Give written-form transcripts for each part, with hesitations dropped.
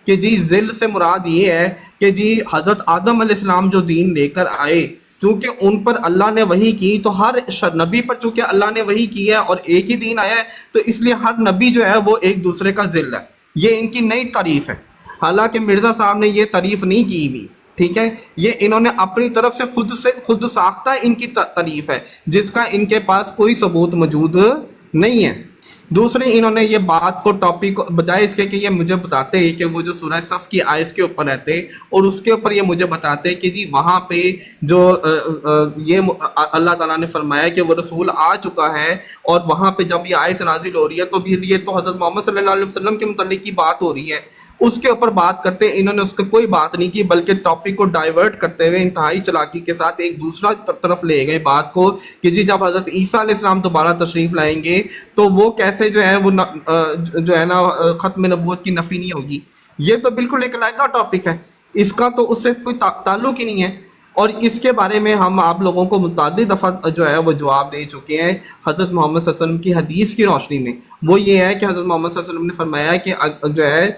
کہ جی ذل سے مراد یہ ہے کہ جی حضرت آدم علیہ السلام جو دین لے کر آئے، چونکہ ان پر اللہ نے وحی کی، تو ہر نبی پر چونکہ اللہ نے وحی کی ہے اور ایک ہی دین آیا ہے، تو اس لیے ہر نبی جو ہے وہ ایک دوسرے کا ذل ہے۔ یہ ان کی نئی تعریف ہے، حالانکہ مرزا صاحب نے یہ تعریف نہیں کی بھی، ٹھیک ہے، یہ انہوں نے اپنی طرف سے خود ساختہ ان کی تعریف ہے، جس کا ان کے پاس کوئی ثبوت موجود نہیں ہے۔ دوسرے انہوں نے یہ بات کو ٹاپک بجائے اس کے کہ یہ مجھے بتاتے ہیں کہ وہ جو سورہ صف کی آیت کے اوپر رہتے اور اس کے اوپر یہ مجھے بتاتے کہ جی وہاں پہ جو یہ اللہ تعالیٰ نے فرمایا کہ وہ رسول آ چکا ہے، اور وہاں پہ جب یہ آیت نازل ہو رہی ہے تو پھر یہ تو حضرت محمد صلی اللہ علیہ وسلم کے متعلق کی بات ہو رہی ہے، اس کے اوپر بات کرتے انہوں نے اس کو کوئی بات نہیں کی، بلکہ ٹاپک کو ڈائیورٹ کرتے ہوئے انتہائی چلاکی کے ساتھ ایک دوسرا طرف لے گئے بات کو کہ جی جب حضرت عیسیٰ علیہ السلام دوبارہ تشریف لائیں گے تو وہ کیسے جو ہے وہ جو ہے نا ختم نبوت کی نفی نہیں ہوگی۔ یہ تو بالکل ایک علیحدہ ٹاپک ہے، اس کا تو اس سے کوئی تعلق ہی نہیں ہے، اور اس کے بارے میں ہم آپ لوگوں کو متعدد دفعہ جو ہے وہ جواب دے چکے ہیں حضرت محمد صلی اللہ علیہ وسلم کی حدیث کی روشنی میں۔ وہ یہ ہے کہ حضرت محمد صلی اللہ علیہ وسلم نے فرمایا کہ جو ہے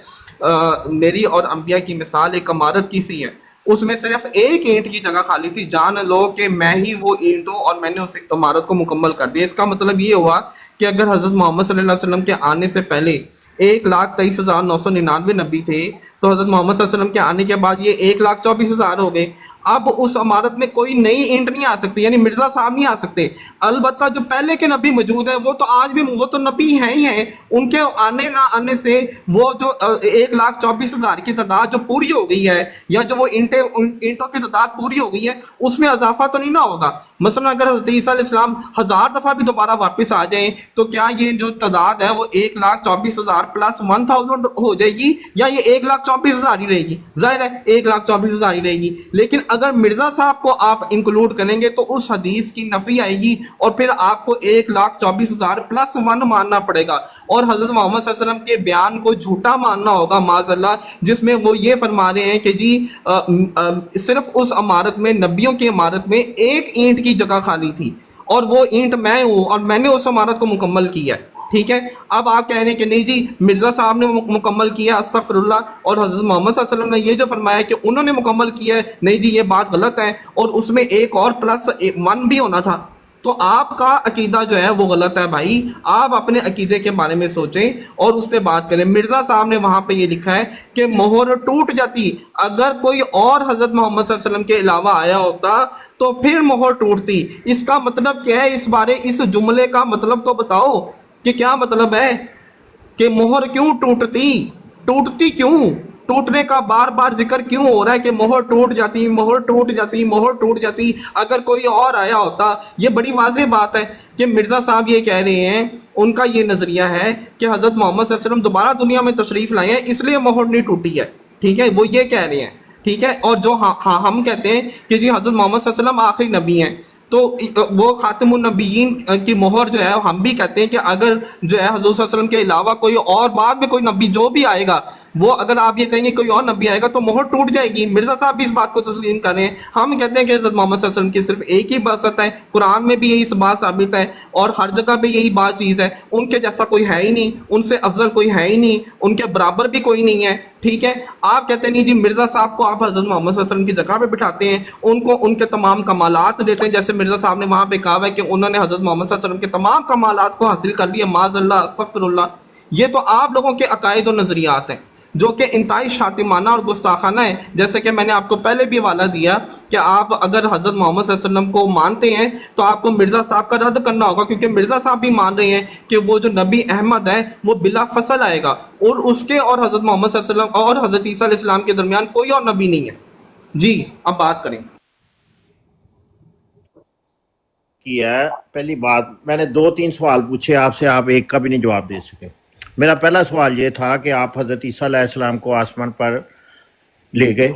میری اور انبیاء کی مثال ایک عمارت کی سی ہے، اس میں صرف ایک اینٹ کی جگہ خالی تھی، جان لو کہ میں ہی وہ اینٹ ہوں اور میں نے اس عمارت کو مکمل کر دیا۔ اس کا مطلب یہ ہوا کہ اگر حضرت محمد صلی اللہ علیہ وسلم کے آنے سے پہلے 1,23,999 نبی تھے، تو حضرت محمد صلی اللہ علیہ وسلم کے آنے کے بعد یہ 1,24,000 ہو گئے۔ اب اس عمارت میں کوئی نئی اینٹ نہیں آ سکتی، یعنی مرزا صاحب نہیں آ سکتے۔ البتہ جو پہلے کے نبی موجود ہیں وہ تو آج بھی وہ تو نبی ہیں ہی ہیں، ان کے آنے نہ آنے سے وہ جو 1,24,000 کی تعداد جو پوری ہو گئی ہے، یا جو وہ اینٹوں کی تعداد پوری ہو گئی ہے، اس میں اضافہ تو نہیں نہ ہوگا۔ مثلا اگر حضرت عیسیٰ علیہ السلام 1000 دفعہ بھی دوبارہ واپس آ جائیں تو کیا یہ جو تعداد ہے وہ 1,24,000 پلس 1000 ہو جائے گی، یا یہ 1,24,000 ہی رہے گی؟ ظاہر ہے 1,24,000 ہی رہے گی، لیکن اگر مرزا صاحب کو آپ انکلوڈ کریں گے تو اس حدیث کی نفی آئے گی، اور پھر آپ کو 1,24,000 پلس 1 ماننا پڑے گا، اور حضرت محمد صلی اللہ علیہ وسلم کے بیان کو جھوٹا ماننا ہوگا معاذ اللہ، جس میں وہ یہ فرما رہے ہیں کہ جی صرف اس عمارت میں، نبیوں کی عمارت میں ایک اینٹ کی جگہ خالی تھی، اور وہ اینٹ میں ہوں اور میں نے اس عمارت کو مکمل کیا ہے، ٹھیک ہے۔ اب آپ کہہ رہے ہیں کہ نہیں جی مرزا صاحب نے مکمل کیا، استغفر اللہ، اور حضرت محمد صلی اللہ علیہ وسلم نے یہ جو فرمایا کہ انہوں نے مکمل کیا ہے، نہیں جی یہ بات غلط ہے، اور اس میں ایک اور پلس 1 بھی ہونا تھا۔ تو آپ کا عقیدہ جو ہے وہ غلط ہے بھائی، آپ اپنے عقیدے کے بارے میں سوچیں اور اس پہ بات کریں۔ مرزا صاحب نے وہاں پہ یہ لکھا ہے کہ مہر ٹوٹ جاتی، اگر کوئی اور حضرت محمد صلی اللہ علیہ وسلم کے علاوہ آیا ہوتا تو پھر مہر ٹوٹتی۔ اس کا مطلب کیا ہے؟ اس بارے اس جملے کا مطلب تو بتاؤ کہ کیا مطلب ہے، کہ مہر کیوں ٹوٹتی کیوں؟ ٹوٹنے کا بار بار ذکر کیوں ہو رہا ہے کہ مہر ٹوٹ جاتی، مہر ٹوٹ جاتی، مہر ٹوٹ جاتی؟ اگر کوئی اور آیا ہوتا، یہ بڑی واضح بات ہے کہ مرزا صاحب یہ کہہ رہے ہیں، ان کا یہ نظریہ ہے کہ حضرت محمد صلی اللہ علیہ وسلم دوبارہ دنیا میں تشریف لائے ہیں اس لیے مہر نہیں ٹوٹی ہے، ٹھیک ہے، وہ یہ کہہ رہے ہیں، ٹھیک ہے۔ اور جو ہم کہتے ہیں کہ جی حضرت محمد صلی اللہ علیہ وسلم آخری نبی ہیں، تو وہ خاتم النبیین کی مہر جو ہے ہم بھی کہتے ہیں کہ اگر جو ہے حضور صلی اللہ علیہ وسلم کے علاوہ کوئی اور بعد میں کوئی نبی جو بھی آئے گا، وہ اگر آپ یہ کہیں گے کوئی اور نبی آئے گا تو مہر ٹوٹ جائے گی۔ مرزا صاحب بھی اس بات کو تسلیم کر رہے ہیں۔ ہم کہتے ہیں کہ حضرت محمد صلی اللہ علیہ وسلم کی صرف ایک ہی بعثت ہے، قرآن میں بھی یہی بات ثابت ہے اور ہر جگہ پہ یہی بات چیز ہے، ان کے جیسا کوئی ہے ہی نہیں، ان سے افضل کوئی ہے ہی نہیں، ان کے برابر بھی کوئی نہیں ہے، ٹھیک ہے۔ آپ کہتے ہیں نہیں جی مرزا صاحب کو آپ حضرت محمد صلی اللہ علیہ وسلم کی جگہ پہ بٹھاتے ہیں، ان کو ان کے تمام کمالات دیتے ہیں، جیسے مرزا صاحب نے وہاں پہ کہا ہے کہ انہوں نے حضرت محمد صلی اللہ علیہ وسلم کے تمام کمالات کو حاصل کر لیا، معاذ اللہ، استغفر اللہ۔ یہ تو آپ لوگوں کے عقائد و نظریات ہیں جو کہ انتہائی شاطمانہ اور گستاخانہ ہے۔ جیسے کہ میں نے آپ کو پہلے بھی حوالہ دیا کہ آپ اگر حضرت محمد صلی اللہ علیہ وسلم کو مانتے ہیں تو آپ کو مرزا صاحب کا رد کرنا ہوگا، کیونکہ مرزا صاحب بھی مان رہے ہیں کہ وہ جو نبی احمد ہے وہ بلا فصل آئے گا، اور اس کے اور حضرت محمد صلی اللہ علیہ وسلم اور حضرت عیسیٰ علیہ السلام کے درمیان کوئی اور نبی نہیں ہے۔ جی اب بات کریں۔ کیا ہے پہلی بات، میں نے 2-3 سوال پوچھے آپ سے، آپ ایک کا بھی نہیں جواب دے سکے۔ میرا پہلا سوال یہ تھا کہ آپ حضرت عیسیٰ علیہ السلام کو آسمان پر لے گئے،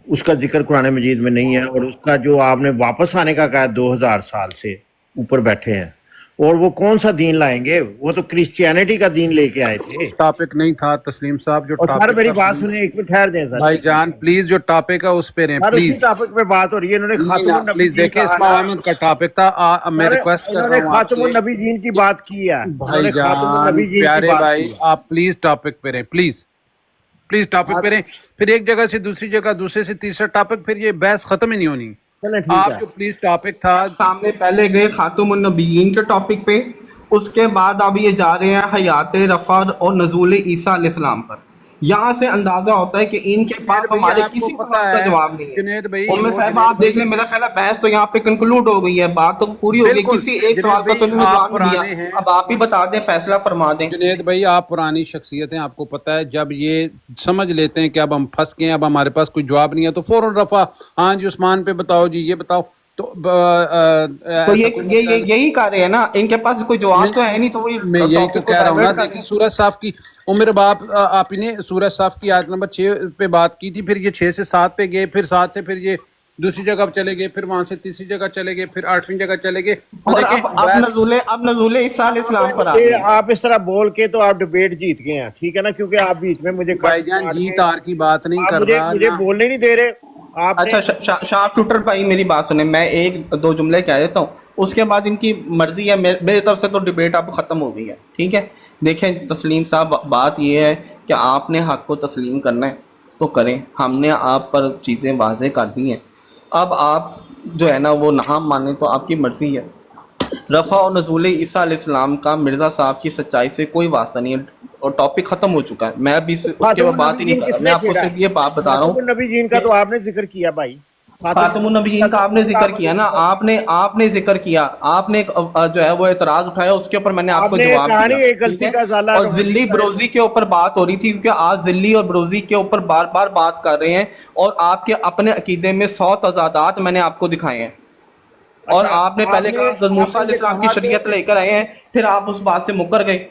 اس کا ذکر قرآن مجید میں نہیں ہے، اور اس کا جو آپ نے واپس آنے کا کہا 2000 سال سے اوپر بیٹھے ہیں، اور وہ کون سا دین لائیں گے؟ وہ تو کرسچینٹی کا دین لے کے آئے تھے۔ ٹاپک نہیں تھا تسلیم صاحب، جو اور سر ٹاپک میری بات سنیں، ایک منٹ ٹھہر جائیں سر بھائی جان پلیز، جو ٹاپک ہے اس پہ رہیں سر، اسی پلیز ٹاپک پہ بات ہو رہی ہے۔ انہوں نے خاتم پلیز النبی دیکھیں، اسماء احمد کا ٹاپک تھا، میں سر ریکویسٹ کر انہوں رہا نے ہوں آپ خاتم سے النبی جین کی بات کی ہے، انہوں بھائی نے خاتم جان النبی جین کی پیارے بات بھائی، کی ہے۔ آپ پلیز ٹاپک پہ رہیں پلیز۔ प्लीज टॉपिक पे रहें, फिर एक जगह से दूसरी जगह, दूसरे से तीसरा टॉपिक, फिर ये बहस खत्म ही नहीं होनी। चलें ठीक आप है। जो प्लीज टॉपिक था, सामने पहले गए खातुमुन नबीयीन के टॉपिक पे, उसके बाद अब ये जा रहे हैं हयात रफ़ा और नज़ूल ईसा अलैहिस्सलाम पर। यहाँ से अंदाजा होता है कि इनके पास भैया, हमारे आपको किसी पता सवाल का है, जवाब नहीं है। जुनैद भाई, उम्मे वो साहब जुनैद आप देख भाई- लें, मेरा ख्याल है बहस तो यहाँ पे कंक्लूड हो गई है, बात तो पूरी हो गई, बिल्कुल, किसी एक जुनैद सवाल का तो भाई, इन्होंने आप जवाब नहीं पुराने दिया। हैं। अब आप ही बता दें, फैसला फरमा दें। जुनैद भाई, आप पुरानी शख्सियत हैं, आपको पता है जब ये समझ लेते हैं कि अब हम फंस गए हैं, अब हमारे पास कोई जवाब नहीं है, तो फौरन रफा, हाँ जी उस्मान पे बताओ जी, ये बताओ, तो तो यही कह रहे हैं ना, इनके पास कोई जवाब तो है नहीं, तो वही मैं यही तो टॉपिक को कह रहा हूँ ना। डाइवर्ट कर देखिए सूरज साफ की उम्र बाप, आप ही ने सूरज साफ की आयत नंबर 6 पे बात की थी, फिर ये 6 से 7 पे गए, फिर 7 से फिर ये दूसरी जगह चले गए, फिर वहां से तीसरी जगह चले गए, फिर 8वीं जगह चले गए। तो और देखें, अब नज़ूल ईसा अलैहिस्सलाम पर आ ये गए। आप इस तरह बोल के तो आप डिबेट जीत गए हैं, ठीक है ना, क्योंकि आप बीच में मुझे भाईजान जीत हार की बात नहीं आप कर मुझे रहा मुझे ना। बोलने नहीं दे रहे आपने। अच्छा शार्प शूटर भाई, मेरी बात सुने, मैं एक दो जुमले कह देता हूँ, उसके बाद इनकी मर्जी है। मेरी तरफ से तो डिबेट अब ख़त्म हो गई है, ठीक है। देखें तस्लीम साहब, बात यह है कि आपने हक़ को तस्लीम करना है तो करें, हमने आप पर चीज़ें वाज़ेह कर दी हैं। अब आप जो है ना वो ना माने तो आपकी मर्ज़ी है। रफ़ा और नज़ूल ईसा अलैहिस्सलाम का मिर्ज़ा साहब की सच्चाई से कोई वास्ता नहीं है, और टॉपिक ख़त्म हो चुका है। मैं अभी उसके बाद बात ही नहीं कर रहा, मैं आपको सिर्फ ये बात बता रहा हूँ। नबी जीन का तो आपने जिक्र किया भाई, खातमुन नबीयीन का आपने जिक्र किया ना, आपने जिक्र किया, आपने जो है वो एतराज उठाया, उसके ऊपर मैंने आपको आपने जवाब कहा नहीं, दिया, एक गलती ठीक का है? ज़ाला और रोहनी जिल्ली का ब्रोजी के ऊपर बात हो रही थी, क्योंकि आज जिल्ली और ब्रोजी के ऊपर बार बार बात कर रहे हैं, और आपके अपने अकीदे में 100 तजादात मैंने आपको दिखाए हैं। और अच्छा, आपने पहले कहा हज़रत मूसा अलैहिस्सलाम की शरीयत लेकर आए हैं, फिर आप उस बात से मुकर गए।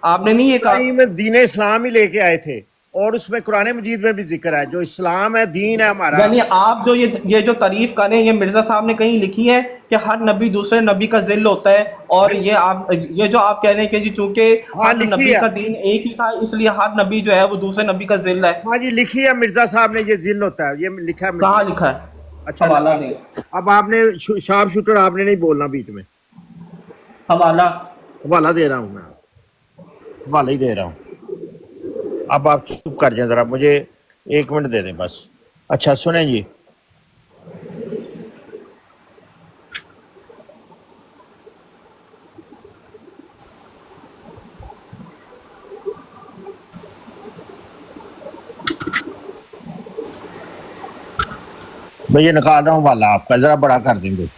आपने नहीं ये कहा। में दीन इस्लाम ही लेके आए थे, और उसमें कुरान मजीद में भी जिक्र है, जो इस्लाम है, दीन है हमारा। यानी आप जो ये जो तारीफ करें, ये मिर्जा साहब ने कहीं लिखी है कि हर नबी दूसरे नबी का जिल होता है, और ये जो आप कह रहे हैं कि जी चूंकि हाँ, हर लिखी नबी है। का दीन एक ही था, इसलिए हर नबी जो है वो दूसरे नबी का जिल है। हाँ जी, लिखी है मिर्जा साहब ने, ये जिन होता है, ये लिखा है। कहाँ लिखा है? अच्छा, हवाला दें। अब आपने शार्प शूटर आपने नहीं बोलना बीच में, हवाला हवाला दे रहा हूँ मैं, हवाला ही दे रहा हूँ। अब आप चुप कर जाए जरा, मुझे 1 मिनट दे दें बस। अच्छा सुने जी, मैं ये निकाल रहा हूँ हवाला आपका, जरा बड़ा कर देंगे।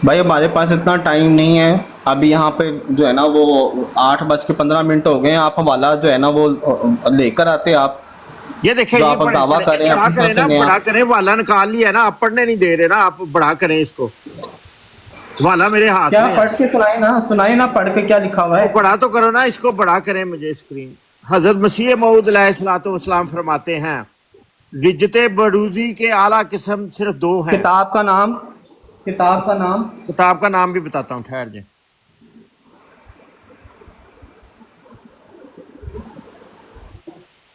भाई हमारे पास इतना टाइम नहीं है अभी, यहाँ पे जो है ना वो 8:15 हो गए हैं। आप हवाला जो है ना वो लेकर आते आप, ये देखें, जो ये आप दावा कर रहे हैं बड़ा अपनी करें तरफ से ना, नया। बड़ा करें, वाला निकाल लिया है ना, आप पढ़ने नहीं दे रहे ना, आप बड़ा करें इसको, वाला मेरे हाथ क्या में है। पढ़ के सुनाए ना पढ़ के क्या लिखा हुआ है। तो बड़ा तो करो ना, इसको बड़ा करें मुझे स्क्रीन। हजरत मसीह मऊद अलैहिस्सलाम फरमाते हैं, रिजते बरूजी के आला किस्म सिर्फ 2 हैं। किताब का नाम किताब का नाम भी बताता हूँ, ठहर जाए।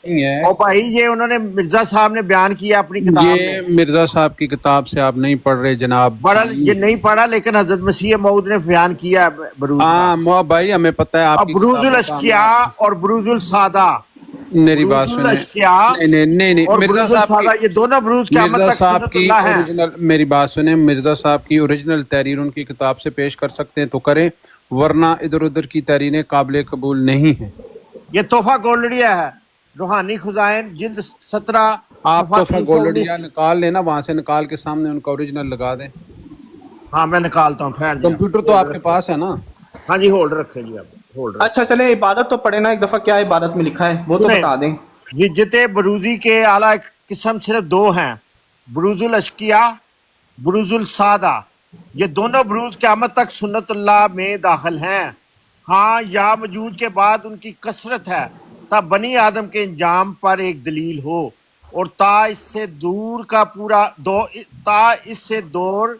है और भाई ये उन्होंने मिर्जा साहब ने बयान किया अपनी किताब ये में। मिर्जा साहब की किताब से आप नहीं पढ़ रहे जनाब। बड़ा ये नहीं पढ़ा, लेकिन हजरत मसीह मऊद ने बयान किया बरूज का। हाँ भाई हमें पता है अब आपकी बरूजुल किताबों का अशकिया और बरूजुल सादा, मेरी बात बरूजुल सुने। अशकिया नहीं और मिर्जा बरूजुल साहब सादा, की, ये दोनों बरूज क़यामत मिर्जा तक साहब की सुन्नतुल्लाह है। ओरिजिनल, मेरी बात सुने, मिर्जा साहब की ओरिजिनल तहरीर उनकी किताब से पेश कर सकते हैं तो करें, वरना इधर उधर की तहरीरें काबिल कबूल नहीं है। ये तोहफा गोल्डिया है, रूहानी खुजाइन जिल्द 17 आप सफ़ा तो 319। गोल्डिया निकाल लेना, वहां से निकाल के सामने उनका ओरिजिनल लगा दें। हाँ मैं निकालता हूँ, ठहर जाइए। कंप्यूटर तो आपके पास है ना। हाँ जी, होल्ड रखें जी, आप होल्ड रखें। अच्छा चले इबारत तो पढ़े ना एक दफा, क्या इबारत में लिखा है वो तो सुने। बता दें। रिजते बरूजी के आला किस्म सिर्फ 2 हैं, बरूजुल अशकिया, बरूजुल सादा। ये दोनों बरूज क़यामत तक सुन्नतुल्लाह में दाखिल हैं। हाँ, या मौजूद के बाद उनकी कसरत है, तब बनी आदम के इंजाम पर एक दलील हो, اور تا اس سے دور کا پورا تا اس سے دور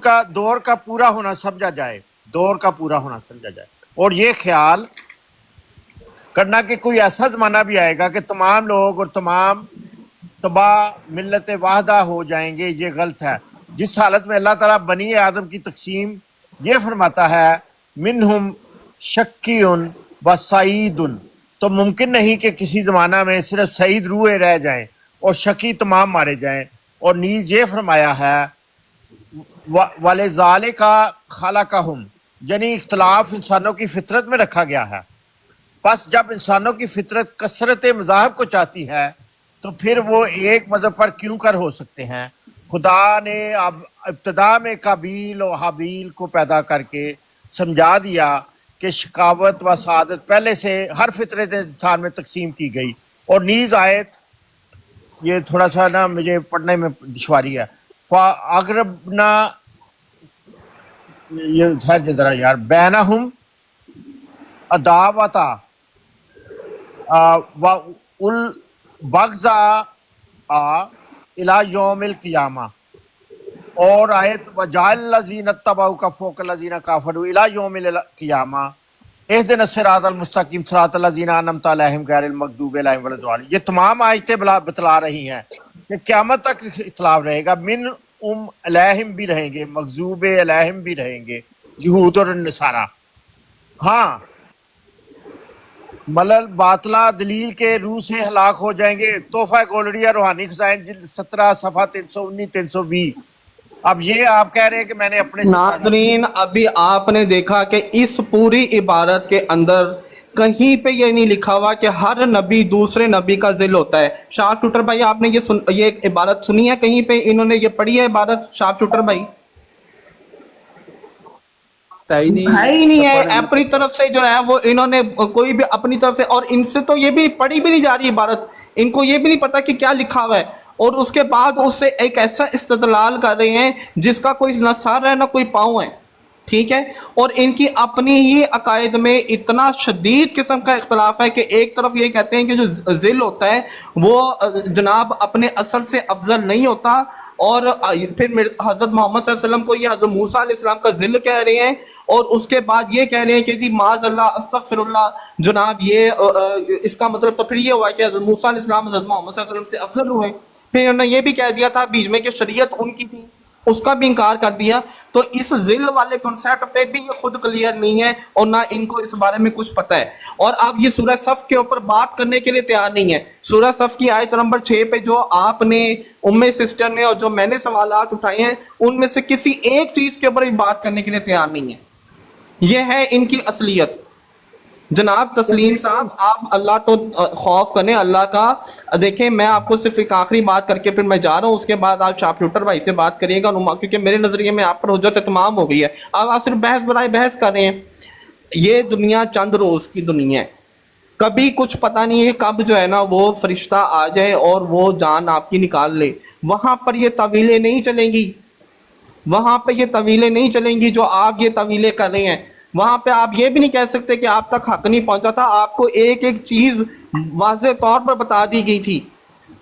کا پورا ہونا سمجھا جائے، دور کا پورا ہونا سمجھا جائے، اور یہ خیال کرنا کہ کوئی ایسا زمانہ بھی آئے گا کہ تمام لوگ اور تمام تباہ ملت واحدہ ہو جائیں گے، یہ غلط ہے۔ جس حالت میں اللہ تعالیٰ بنی آدم کی تقسیم یہ فرماتا ہے منہم شقیٌ و سعید، تو ممکن نہیں کہ کسی زمانہ میں صرف سعید روحیں رہ جائیں اور شقی تمام مارے جائیں۔ اور نیز یہ فرمایا ہے وَلِذَالِکَ خَلَقَہُم، یعنی اختلاف انسانوں کی فطرت میں رکھا گیا ہے۔ پس جب انسانوں کی فطرت کثرت مذاہب کو چاہتی ہے تو پھر وہ ایک مذہب پر کیوں کر ہو سکتے ہیں؟ خدا نے ابتدا میں قابیل و حابیل کو پیدا کر کے سمجھا دیا کہ شقاوت و سعادت پہلے سے ہر فطرت انسان میں تقسیم کی گئی۔ اور نیز آیت یہ تھوڑا سا نا مجھے پڑھنے میں دشواری ہے، فَأَغْرَبْنَا، یہ ٹھہر ذرا یار، بینہم عداوتا وَالْبَغْضَاءَ إِلَى يَوْمِ الْقِيَامَةِ، اور آیت وَجَعَلَ الَّذِينَ اتَّبَعُوكَ فَوْقَ الَّذِينَ كَفَرُوا إِلَى يَوْمِ الْقِيَامَةِ اهْدِنَا الصِّرَاطَ الْمُسْتَقِيمَ صِرَاطَ الَّذِينَ أَنْعَمْتَ عَلَيْهِمْ غَيْرِ الْمَغْضُوبِ عَلَيْهِمْ وَلَا الضَّالِّينَ۔ یہ تمام آیتیں بتلا رہی ہیں کہ قیامت تک اختلاف رہے گا، من علیہم بھی رہیں گے، مغضوب علیہم بھی رہیں گے، یہود اور نصارہ۔ ہاں ملل باطلہ دلیل کے روح سے ہلاک ہو جائیں گے۔ تحفہ گولڑیا روحانی خزائن جلد 17 صفحہ 319 320۔ اب یہ آپ کہہ رہے ہیں کہ میں نے اپنے ناظرین ابھی آپ نے دیکھا کہ اس پوری عبارت کے اندر کہیں پہ یہ نہیں لکھا ہوا کہ ہر نبی دوسرے نبی کا ذل ہوتا ہے۔ شارپ شوٹر بھائی آپ نے یہ عبارت سنی ہے کہیں پہ؟ انہوں نے یہ پڑھی ہے عبارت شارپ شوٹر بھائی؟ بھائی نہیں ہے، اپنی طرف سے جو ہے وہ انہوں نے کوئی بھی اپنی طرف سے، اور ان سے تو یہ بھی پڑھی بھی نہیں جا رہی عبارت، ان کو یہ بھی نہیں پتا کہ کیا لکھا ہوا ہے، اور اس کے بعد اس سے ایک ایسا استدلال کر رہے ہیں جس کا کوئی نہ سر ہے نہ کوئی پاؤں ہے، ٹھیک ہے؟ اور ان کی اپنی ہی عقائد میں اتنا شدید قسم کا اختلاف ہے کہ ایک طرف یہ کہتے ہیں کہ جو ذل ہوتا ہے وہ جناب اپنے اصل سے افضل نہیں ہوتا، اور پھر حضرت محمد صلی اللہ علیہ وسلم کو یہ حضرت موسیٰ علیہ السلام کا ذل کہہ رہے ہیں، اور اس کے بعد یہ کہہ رہے ہیں کہ جی معاذ اللہ استغفر اللہ، جناب یہ اس کا مطلب تو پھر یہ ہوا کہ حضرت موسیٰ علیہ السلام حضرت محمد صلی اللہ علیہ وسلم سے افضل ہوئے۔ پھر انہوں نے یہ بھی کہہ دیا تھا بیچ میں کہ شریعت ان کی تھی، اس کا بھی انکار کر دیا۔ تو اس ذل والے کنسیپٹ پہ بھی یہ خود کلیئر نہیں ہے، اور نہ ان کو اس بارے میں کچھ پتہ ہے، اور آپ یہ سورہ صف کے اوپر بات کرنے کے لیے تیار نہیں ہے۔ سورہ صف کی آیت نمبر 6 پہ جو آپ نے سسٹر نے اور جو میں نے سوالات اٹھائے ہیں ان میں سے کسی ایک چیز کے اوپر بھی بات کرنے کے لیے تیار نہیں ہے۔ یہ ہے ان کی اصلیت۔ جناب تسلیم صاحب آپ اللہ تو خوف کریں اللہ کا۔ دیکھیں میں آپ کو صرف ایک آخری بات کر کے پھر میں جا رہا ہوں، اس کے بعد آپ شارپ شوٹر بھائی سے بات کریے گا، کیونکہ میرے نظریے میں آپ پر حجت تمام ہو گئی ہے۔ اب آپ صرف بحث برائے بحث کر رہے ہیں۔ یہ دنیا چند روز کی دنیا ہے، کبھی کچھ پتہ نہیں ہے کب جو ہے نا وہ فرشتہ آ جائے اور وہ جان آپ کی نکال لے۔ وہاں پر یہ طویلیں نہیں چلیں گی، وہاں پہ یہ طویلیں نہیں چلیں گی جو آپ یہ طویلیں کر رہے ہیں۔ وہاں پہ آپ یہ بھی نہیں کہہ سکتے کہ آپ تک حق نہیں پہنچا تھا، آپ کو ایک ایک چیز واضح طور پر بتا دی گئی تھی۔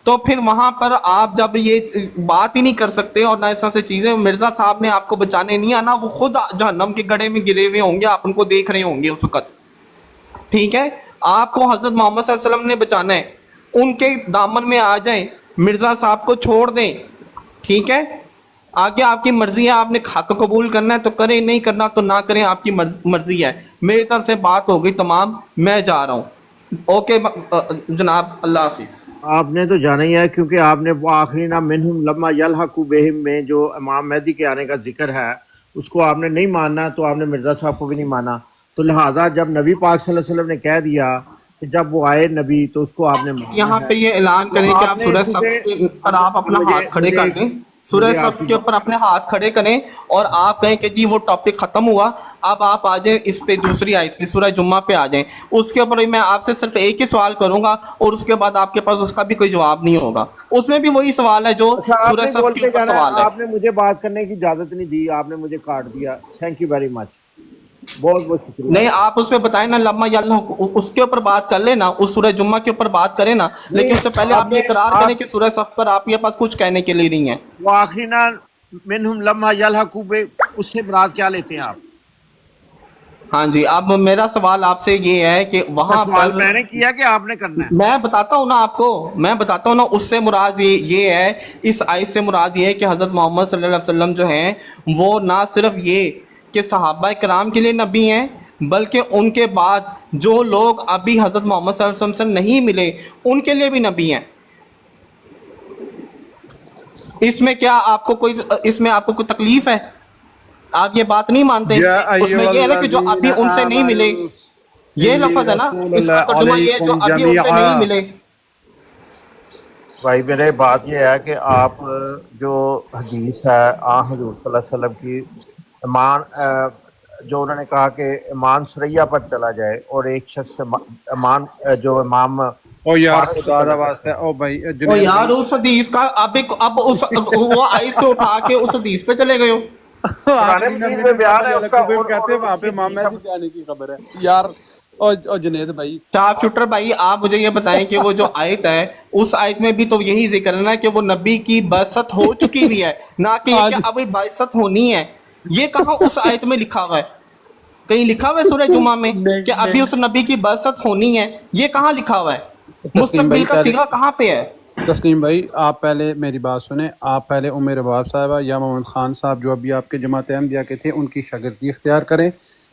تو پھر وہاں پر آپ جب یہ بات ہی نہیں کر سکتے اور نہ اس طرح سے چیزیں، مرزا صاحب نے آپ کو بچانے نہیں آنا، وہ خود جہنم کے گڑھے میں گرے ہوئے ہوں گے، آپ ان کو دیکھ رہے ہوں گے اس وقت، ٹھیک ہے؟ آپ کو حضرت محمد صلی اللہ علیہ وسلم نے بچانا ہے، ان کے دامن میں آ جائیں، مرزا صاحب کو چھوڑ دیں، ٹھیک ہے؟ آگے آپ کی مرضی ہے، آپ نے حق قبول کرنا ہے تو کریں، نہیں کرنا تو نہ کریں، آپ کی مرضی ہے۔ میری طرف سے بات ہو گئی تمام، میں جا رہا ہوں۔ اوکے جناب، اللہ حافظ۔ آپ نے تو جانا ہی ہے، کیونکہ آپ نے وہ آخری نا منہم لما یلحقوا بہم میں جو امام مہدی کے آنے کا ذکر ہے اس کو آپ نے نہیں ماننا، تو آپ نے مرزا صاحب کو بھی نہیں مانا، تو لہٰذا جب نبی پاک صلی اللہ علیہ وسلم نے کہہ دیا کہ جب وہ آئے نبی تو اس کو آپ نے مانا۔ یہاں پہ یہ اعلان کریں کہ آپ سورہ صف کے اوپر آپ اپنا ہاتھ کھڑے کر دیں، سورہ صف کے اوپر اپنے ہاتھ کھڑے کریں اور آپ کہیں کہ جی وہ ٹاپک ختم ہوا، اب آپ آ جائیں اس پہ دوسری آیت پہ، سورہ جمعہ پہ آ جائیں۔ اس کے اوپر میں آپ سے صرف ایک ہی سوال کروں گا اور اس کے بعد آپ کے پاس اس کا بھی کوئی جواب نہیں ہوگا، اس میں بھی وہی سوال ہے جو سورہ صف کے اوپر سوال ہے۔ آپ نے مجھے بات کرنے کی اجازت نہیں دی، آپ نے مجھے کاٹ دیا۔ Thank you very much. बहुत बहुत शुक्रिया। नहीं, आप उसमें बताएं ना, लम्मा यल्ला, उसके ऊपर बात कर लेना, उस सूरह जुम्मा के ऊपर बात करें ना, लेकिन उससे पहले आप ये इकरार करें कि सूरह सफ पर आप ये पास कुछ कहने के लिए नहीं है। वो आखिरी ना मिनहुम लम्हा यलहकू बे, उससे मुराद क्या लेते हैं आप? हाँ जी, अब मेरा सवाल आपसे ये है कि वहां सवाल पर मैंने किया कि आपने करना है? मैं बताता हूँ ना आपको, मैं बताता हूँ ना, उससे मुराद ये है, इस आयत से मुराद ये है कि हज़रत मोहम्मद सल्लल्लाहु अलैहि वसल्लम जो हैं वो ना सिर्फ ये कि सहाबा कराम के लिए नबी हैं, बल्कि उनके बाद जो लोग अभी हज़रत मोहम्मद सल्लल्लाहु अलैहि वसल्लम से नहीं मिले उनके लिए भी नबी हैं। इसमें क्या आपको कोई, इसमें आपको कोई तकलीफ है? आप ये बात नहीं मानते? या उसमें ये है ना कि जो अभी उनसे नहीं मिले, ये लफ्ज़ है ना, इसका तर्जुमा ये है जो अभी उनसे नहीं मिले। भाई मेरे बात ये है कि आप जो हदीस है हजूर सल्लल्लाहु अलैहि वसल्लम की ईमान, जो उन्होंने कहा कि ईमान सुरैया पर चला जाए और एक शख्स ईमान जो इमाम ओ यार फारस खुदा दा पर वास्ता है, ओ भाई ओ जुनेद यार, भाई उस हदीस का अब उस वो आयत से उठा के उस हदीस पे चले गए हो। पुराने आखिरी ना मजीद मेरे में बयान है को उसका, कहते हैं और वहां पे उसकी मामा हदीस जी जाने की खबर है यार। ओ जुनेद भाई, शार्प शूटर भाई, आप मुझे ये बताएं कि वो जो आयत है, उस आयत में भी तो यही जिक्र है ना कि वो नबी की बअसत हो चुकी हुई है, ना कि ये कि आज अभी बअसत होनी है। ये कहाँ उस आयत में लिखा हुआ है? कहीं लिखा हुआ है सूरह जुमा में नहीं कि अभी नहीं उस नबी की बअसत होनी है? ये कहाँ लिखा हुआ है? तस्लीम भाई मुस्तकबिल का पहले, सिगा कहाँ पे है? तस्लीम भाई आप पहले मेरी बात सुने। आप पहले उम्र रबाब साहबा या मोहम्मद खान साहब जो अभी आपके जमात अहमदिया के थे उनकी शागिर्दी इख्तियार करें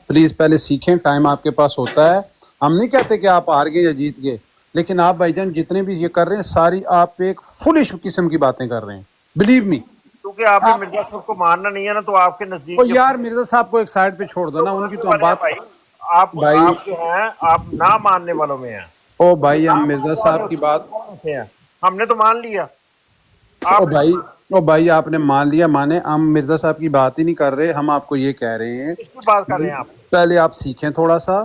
प्लीज़। पहले सीखें, टाइम आपके पास होता है। हम नहीं कहते कि आप हार गए या जीत गए, लेकिन आप भाईजान जितने भी ये कर रहे हैं सारी आप एक फुलिश किस्म की बातें कर रहे हैं, बिलीव मी। क्योंकि आपने आप मिर्जा साहब को मानना नहीं है ना, तो आपके नजदीक ओ जो यार मिर्जा साहब को एक साइड पे छोड़ दो ना, उनकी तो हम वाले हैं बात। भाई, आप भाई आप जो हैं आप ना मानने वालों में हैं। ओ भाई ना हम मानने मिर्जा वाले साहब की उसमें बात, कौन होते हैं? हमने तो मान लिया, ओ आपने भाई, ओ भाई आपने मान लिया माने, हम मिर्जा साहब की बात ही नहीं कर रहे, हम आपको ये कह रहे हैं किसकी बात कर रहे हैं आप? पहले आप सीखें थोड़ा सा।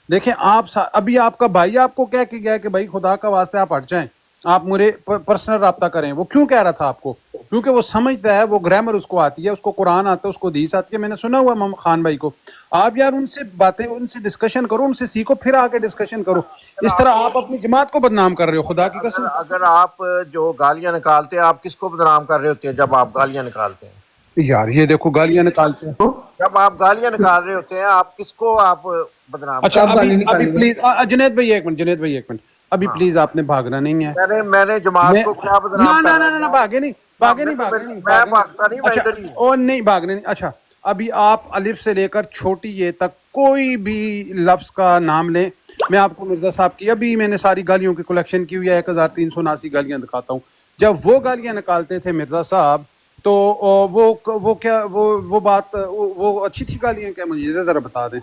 देखें आप अभी आपका भाई आपको कह के गया कि भाई खुदा का वास्ते आप हट जाएं, आप मुझे पर्सनल रब्ता करें। वो क्यों कह रहा था आपको? क्योंकि वो समझता है, वो ग्रामर उसको आती है, उसको कुरान आता है, उसको हदीस आती है। मैंने सुना हुआ मोहम्मद खान भाई को। आप यार उनसे बातें, उनसे डिस्कशन करो, उनसे सीखो, फिर आके डिस्कशन करो। इस तरह आप अपनी जमात को बदनाम कर रहे हो, खुदा की अगर कसम। अगर आप जो गालियां निकालते हैं, आप किसको बदनाम कर रहे होते हैं जब आप गालियां निकालते हैं? यार ये देखो गालियां निकालते हैं। जब आप गालियां निकाल रहे होते हैं, आप किसको आप बदनाम कर अच्छा रहे अभी अभी प्लीज जुनेद भाई एक मिनट, जुनेद भाई एक मिनट, अभी प्लीज आपने भागना नहीं है। हैं? मैंने जमात मैं को क्या बदनाम ना ना कर ना रहा ना ना है? भागे नहीं, भागे नहीं, मैं भागे नहीं, मैं भागे नहीं। भागता नहीं, मैं अच्छा इधर ही हूँ। और नहीं भागने नहीं। अच्छा अभी आप अलिफ से लेकर छोटी ये तक कोई भी लफ्ज का नाम लें, मैं आपको मिर्जा साहब की अभी मैंने सारी गालियों की कलेक्शन की हुई है, 1379 गालियां दिखाता हूँ। जब वो गालियां निकालते थे मिर्जा साहब तो वो क्या वो बात वो अच्छी थी गालियां क्या? मुझे जरा बता दें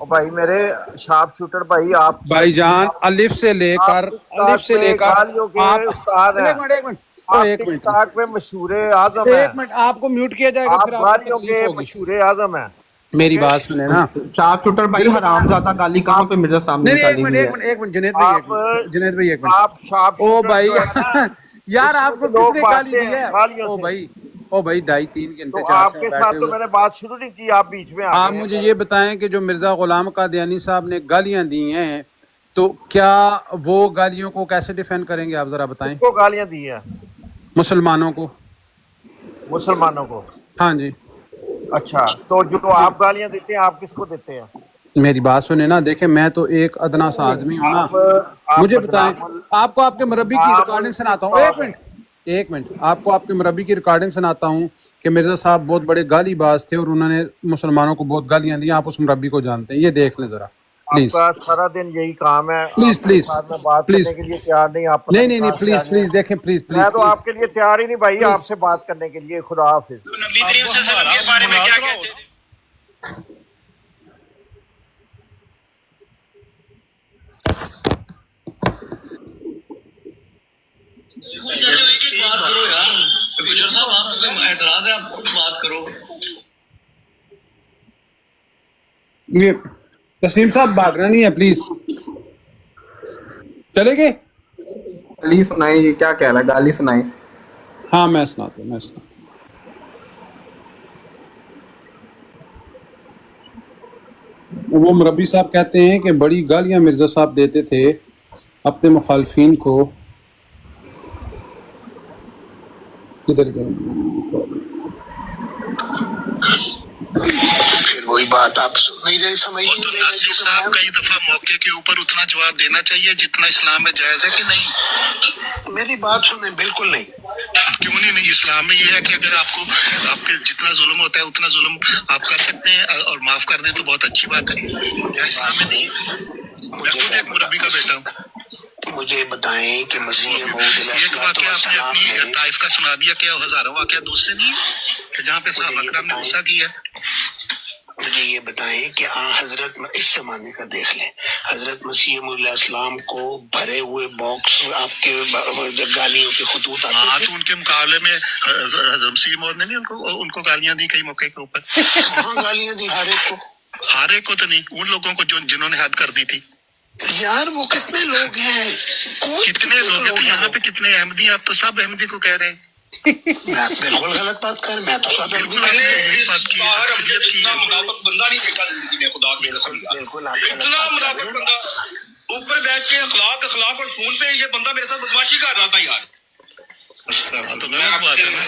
और भाई मेरे शार्प शूटर भाई, आप भाईजान। अलिफ से लेकर, अलिफ से लेकर गालियों के आप उस्ताद हैं। एक मिनट, एक मिनट, ओ आप एक टिक मिनट, टाक पे मशहूर आजम है, एक मिनट, आपको म्यूट किया जाएगा आप फिर आपको गालियों तकलीफ के होगी। मशहूर आजम हैं। मेरी ओके? बात सुने ना। शार्प शूटर भाई, हरामजादा गाली कहाँ पे मिर्जा साहब ने नहीं नहीं एक निकाली मिनट, हुई एक है? मिनट, एक मिनट जुनेद भाई, एक आप मिनट जुनेद भाई, एक आप मिनट। शार्प ओ शूटर भाई जो है ना, यार इसमें आपको तो लोग किसने गाली भागते दी हैं है? गालियों ओ से। भाई, ओ भाई 2.5-3 घंटे तो 4 से आपके बैठे साथ तो हुए। मैंने बात शुरू नहीं की, आप बीच में आ आप गए मुझे हैं। ये बताएं कि जो मिर्जा गुलाम कादियानी साहब ने गालियां दी हैं तो क्या वो गालियों को कैसे डिफेंड करेंगे? आप जरा बताएं। किसको गालियां दी हैं? मुसलमानों को। मुसलमानों को? हाँ जी। अच्छा, तो जो आप गालियां देते हैं, आप किसको देते हैं? मेरी बात सुने ना, देखें मैं तो एक अदना सा आदमी हूँ ना। आप मुझे बताएं, बदनाम आपको आपके मुरब्बी की रिकॉर्डिंग सुनाता हूँ, एक मिनट, एक मिनट, आपको आपके मुरब्बी की रिकॉर्डिंग सुनाता हूँ कि मिर्जा साहब बहुत बड़े गालीबाज थे और उन्होंने मुसलमानों को बहुत गालियां दी। आप उस मुरब्बी को जानते हैं, ये देख लें जरा प्लीज, आपका सारा दिन यही काम है, प्लीज आपके प्लीज साथ में बात प्लीज। करने के लिए तैयार नहीं, आप पता नहीं नहीं नहीं नहीं, कहाँ से प्लीज आ गए प्लीज हैं। देखें, प्लीज प्लीज मैं तो प्लीज आपके लिए तैयार ही नहीं भाई, प्लीज। आपसे बात करने के लिए। खुदा हाफिज। नबी करीम सल्लल्लाहु अलैहि वसल्लम के बारे में क्या कहते थे? एक बात करो यार, गुजर साहब आप तो एतराज है, आप खुद बात करो। ये तस्लीम साहब भागना नहीं है प्लीज, चले गए? गाली सुनाई, ये क्या कह रहा है? गाली सुनाई। हाँ मैं सुनाता हूँ, मैं सुनाता हूँ। वो मुरब्बी साहब कहते हैं कि बड़ी गालियां मिर्जा साहब देते थे अपने मुखालफिन को। किधर गए? फिर वही बात आप सुन नहीं रहे, समझ नहीं रहे। नासिर साहब कई दफा मौके के ऊपर उतना जवाब देना चाहिए जितना इस्लाम में जायज है कि नहीं? मेरी बात सुने, बिल्कुल नहीं। क्यों नहीं? इस्लाम में ये है कि अगर आपको आपके जितना जुल्म होता है उतना जुल्म आप कर सकते हैं और माफ कर दें तो बहुत अच्छी बात है। या इस्लाम में नहीं? मैं खुद एक मुरब्बी का बेटा हूँ। मुझे बताएं कि मसीह मऊद एक वाकया आपने अपनी ताइफ का सुना दिया, क्या हजारों वाकया दूसरे नहीं कि जहाँ पे साहब अकरम ने गुस्सा किया? मुझे ये बताएं कि हजरत इस जमाने का देख लें, हजरत मसीह मौद को भरे हुए बॉक्स आपके गालियों के खतूत आते हाँ, थे। तो उनके मुकाबले में हजरत मसीह मौद ने नहीं उनको गालियां दी कई मौके के ऊपर। कहाँ गालियां दी हारे को? हारे को तो नहीं, उन लोगों को जो जिन्होंने हद कर दी थी। यार वो कितने लोग हैं? कितने लोग हैं? तो यहाँ पे कितने अहमदी हैं? आप तो सब अहमदी को कह रहे हैं। मैं बिल्कुल गलत बात कर, मैं तो सब बिल्कुल बिल्कुल यही बात की अक्सरियत की है। मुनाफिक बंदा नहीं देखा जिंदगी में, खुदा की कसम। बिल्कुल आप गलत इतना बात कर मुनाफिक रहे हो। बंदा ऊपर बैठ के अखलाक और फोन पे ये बंदा मेरे साथ बदमाशी कर रहा था यार। तो गलत बात है ना।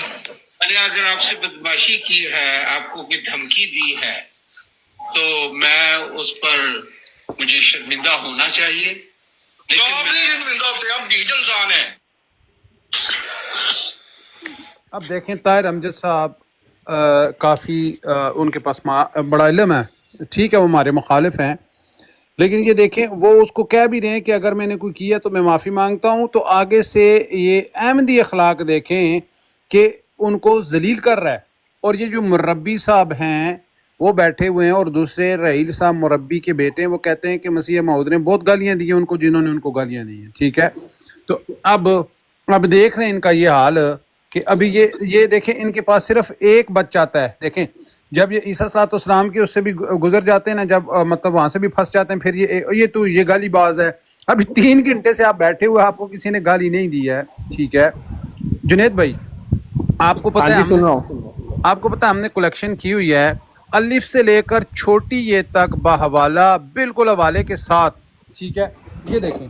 मैंने अगर आपसे बदमाशी की है, आपको कोई धमकी दी है, तो मैं उस पर मुझे शर्मिंदा होना चाहिए। लेकिन आप डिजिटल इंसान है। अब देखें ताहिर अमजद साहब काफ़ी उनके पास बड़ा इल्म है, ठीक है, वो हमारे मुखालिफ हैं, लेकिन ये देखें वो उसको कह भी रहे हैं कि अगर मैंने कोई किया तो मैं माफ़ी मांगता हूँ। तो आगे से ये अहमदी अखलाक देखें कि उनको जलील कर रहा है। और ये जो मुरब्बी साहब हैं वो बैठे हुए हैं और दूसरे रहील साहब मुरब्बी के बेटे हैं, वो कहते हैं कि मसीह मऊद ने बहुत गालियाँ दी हैं उनको, जिन्होंने उनको गालियाँ दी हैं, ठीक है। तो अब देख रहे हैं इनका ये हाल कि अभी ये देखें इनके पास सिर्फ एक बच्चा आता है। देखें जब ये ईसा अलैहिस्सलाम के उससे भी गुजर जाते हैं ना, जब मतलब वहाँ से भी फंस जाते हैं, फिर ये गाली बाज है। अभी 3 घंटे से आप बैठे हुए, आपको किसी ने गाली नहीं दी है, ठीक है। जुनेद भाई आपको पता है, आपको पता है हमने कलेक्शन की हुई है अलिफ से लेकर छोटी ये तक बाहवाला, बिल्कुल हवाले के साथ, ठीक है। ये देखें